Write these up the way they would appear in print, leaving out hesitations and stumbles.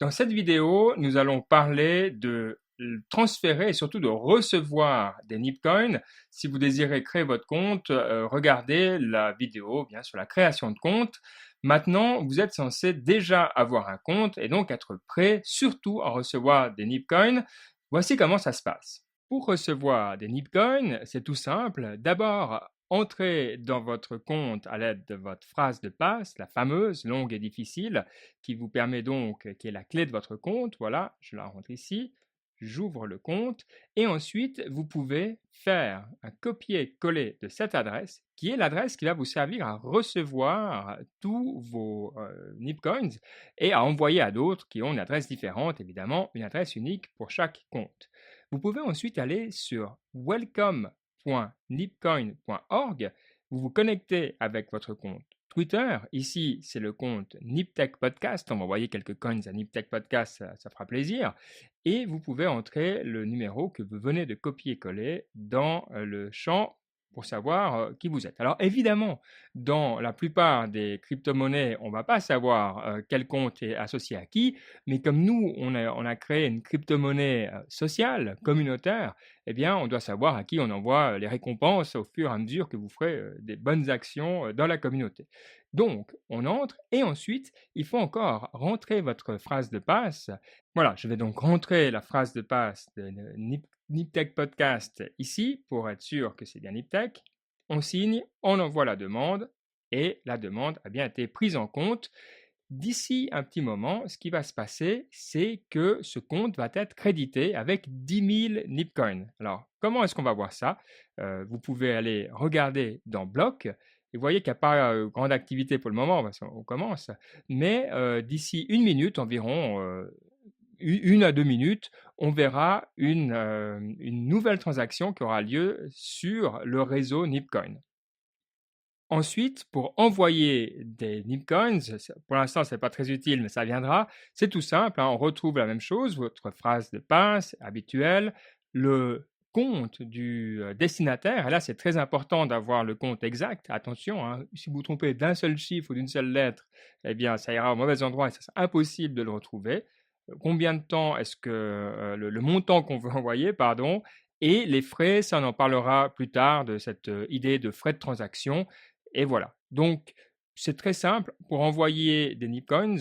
Dans cette vidéo, nous allons parler de transférer et surtout de recevoir des Nipcoins. Si vous désirez créer votre compte, regardez la vidéo bien sur la création de compte. Maintenant, vous êtes censé déjà avoir un compte et donc être prêt surtout à recevoir des Nipcoins. Voici comment ça se passe. Pour recevoir des Nipcoins, c'est tout simple. D'abord, entrez dans votre compte à l'aide de votre phrase de passe, la fameuse, longue et difficile, qui vous permet donc, qui est la clé de votre compte. Voilà, je la rentre ici, j'ouvre le compte et ensuite vous pouvez faire un copier-coller de cette adresse qui est l'adresse qui va vous servir à recevoir tous vos Nipcoins et à envoyer à d'autres qui ont une adresse différente, évidemment, une adresse unique pour chaque compte. Vous pouvez ensuite aller sur welcome.nipcoin.org, vous vous connectez avec votre compte Twitter. Ici, c'est le compte NipTech Podcast. On va envoyer quelques coins à NipTech Podcast, ça fera plaisir. Et vous pouvez entrer le numéro que vous venez de copier-coller dans le champ pour savoir qui vous êtes. Alors évidemment, dans la plupart des crypto-monnaies, on ne va pas savoir quel compte est associé à qui, mais comme nous, on a créé une crypto-monnaie sociale, communautaire, eh bien, on doit savoir à qui on envoie les récompenses au fur et à mesure que vous ferez des bonnes actions dans la communauté. Donc, on entre et ensuite, il faut encore rentrer votre phrase de passe. Voilà, je vais donc rentrer la phrase de passe de NipTech Podcast ici pour être sûr que c'est bien NipTech. On signe, on envoie la demande et la demande a bien été prise en compte. D'ici un petit moment, ce qui va se passer, c'est que ce compte va être crédité avec 10 000 Nipcoins. Alors, comment est-ce qu'on va voir ça? Vous pouvez aller regarder dans Block. Et vous voyez qu'il n'y a pas grande activité pour le moment, parce qu'on commence. Mais d'ici une minute environ, 1 à 2 minutes, on verra une nouvelle transaction qui aura lieu sur le réseau Nipcoin. Ensuite, pour envoyer des Nipcoins, pour l'instant, ce n'est pas très utile, mais ça viendra. C'est tout simple, on retrouve la même chose, votre phrase de passe habituelle, le compte du destinataire. Et là, c'est très important d'avoir le compte exact. Attention, si vous vous trompez d'un seul chiffre ou d'une seule lettre, eh bien, ça ira au mauvais endroit et ça sera impossible de le retrouver. Combien de temps est-ce que le montant qu'on veut envoyer, pardon, et les frais, ça on en parlera plus tard de cette idée de frais de transaction. Et voilà. Donc, c'est très simple. Pour envoyer des Nipcoins,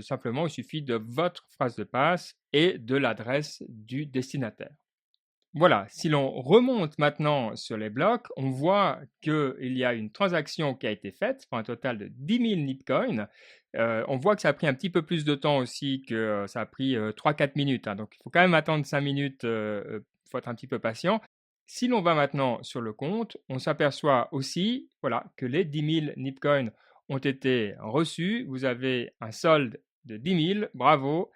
simplement, il suffit de votre phrase de passe et de l'adresse du destinataire. Voilà, si l'on remonte maintenant sur les blocs, on voit qu'il y a une transaction qui a été faite pour un total de 10 000 Nipcoins. On voit que ça a pris un petit peu plus de temps aussi, que ça a pris 3-4 minutes. Donc, il faut quand même attendre 5 minutes, il faut être un petit peu patient. Si l'on va maintenant sur le compte, on s'aperçoit aussi que les 10 000 Nipcoins ont été reçus. Vous avez un solde de 10 000, bravo.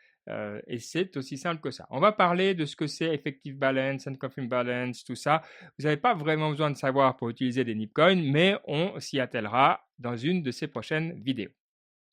Et c'est aussi simple que ça. On va parler de ce que c'est Effective Balance, Confirm Balance, tout ça. Vous n'avez pas vraiment besoin de savoir pour utiliser des Nipcoins, mais on s'y attellera dans une de ces prochaines vidéos.